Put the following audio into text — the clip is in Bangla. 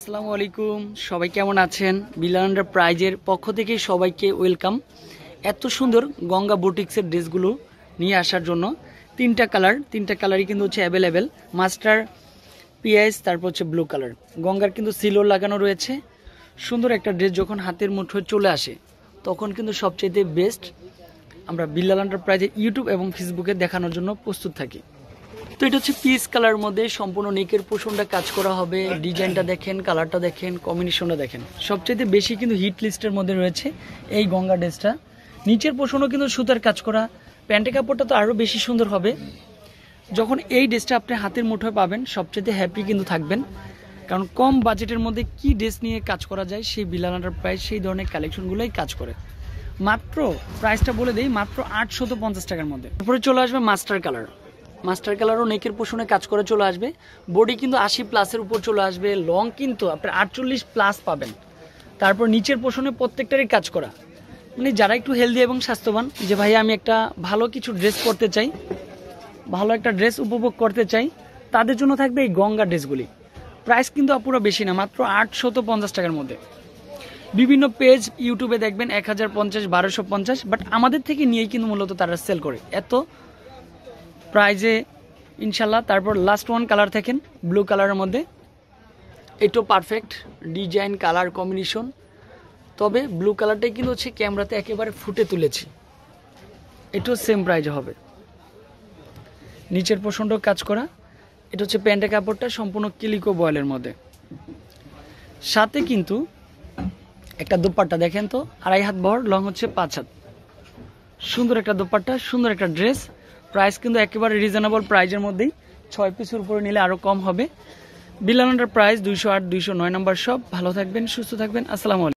আসসালামু আলাইকুম, সবাই কেমন আছেন? বিলাল এন্টারপ্রাইজের পক্ষ থেকে সবাইকে ওয়েলকাম। এত সুন্দর গঙ্গা বুটিক্সের ড্রেসগুলো নিয়ে আসার জন্য তিনটা কালারই কিন্তু হচ্ছে অ্যাভেলেবেল। মাস্টার, পিএস, তারপর হচ্ছে ব্লু কালার। গঙ্গার কিন্তু সিলও লাগানো রয়েছে। সুন্দর একটা ড্রেস যখন হাতের মুঠোয় চলে আসে তখন কিন্তু সবচেয়ে বেস্ট আমরা বিলাল এন্টারপ্রাইজের ইউটিউব এবং ফেসবুকে দেখানোর জন্য প্রস্তুত থাকি। তো এটা হচ্ছে পিস কালার মধ্যে সম্পূর্ণ নেকের পোষণটা কাজ করা হবে। ডিজাইনটা দেখেন, কালারটা দেখেন, কম্বিনেশনটা দেখেন। সবচেয়ে বেশি কিন্তু হিট লিস্টের মধ্যে রয়েছে এই গঙ্গা ড্রেসটা। নিচের পোষণও কিন্তু সুতার কাজ করা। প্যান্টের কাপড়টা তো আরও বেশি সুন্দর হবে। যখন এই ড্রেসটা আপনি হাতের মুঠোয় পাবেন সবচেয়ে হ্যাপি কিন্তু থাকবেন, কারণ কম বাজেটের মধ্যে কি ড্রেস নিয়ে কাজ করা যায় সেই বিলাল এন্টারপ্রাইজ সেই ধরনের কালেকশনগুলোই কাজ করে। মাত্র প্রাইসটা বলে দেই, মাত্র 850 টাকার মধ্যে। তারপরে চলে আসবে মাস্টার কালারও নেকের পোষণে কাজ করে চলে আসবে। বডি কিন্তু 80+ উপর চলে আসবে। লং কিন্তু আপনার 48+ পাবেন। তারপর নিচের পোষণে প্রত্যেকটারই কাজ করা। মানে যারা একটু হেলদি এবং স্বাস্থ্যবান, যে ভাই আমি একটা ভালো কিছু ড্রেস পরতে চাই, ভালো একটা ড্রেস উপভোগ করতে চাই, তাদের জন্য থাকবে এই গঙ্গা ড্রেসগুলি। প্রাইস কিন্তু পুরো বেশি না, মাত্র 850 টাকার মধ্যে। বিভিন্ন পেজ ইউটিউবে দেখবেন 1050, 1250, বাট আমাদের থেকে নিয়েই কিন্তু মূলত তারা সেল করে এত প্রাইজে ইনশাল্লাহ। তারপর লাস্ট ওয়ান কালার থাকেন ব্লু কালারের মধ্যে। এটাও পারফেক্ট ডিজাইন, কালার কম্বিনেশন। তবে ব্লু কালারটাই কিন্তু হচ্ছে ক্যামেরাতে একেবারে ফুটে তুলেছি। এটাও সেম প্রাইজে হবে। নিচের পোষণটাও কাজ করা। এটা হচ্ছে প্যান্টের কাপড়টা সম্পূর্ণ কিলিকো বয়েলের মধ্যে। সাথে কিন্তু একটা দোপাট্টা দেখেন তো, 2.5 হাত বহর, লং হচ্ছে 5 হাত। সুন্দর একটা দোপাট্টা, সুন্দর একটা ড্রেস। প্রাইস কিন্তু একেবারে রিজনেবল প্রাইজের মধ্যেই। 6 পিসের উপরে নিলে আরও কম হবে। বিলাল এন্টারপ্রাইজ 208, 209 নম্বর শপ। ভালো থাকবেন, সুস্থ থাকবেন। আসসালামু আলাইকুম।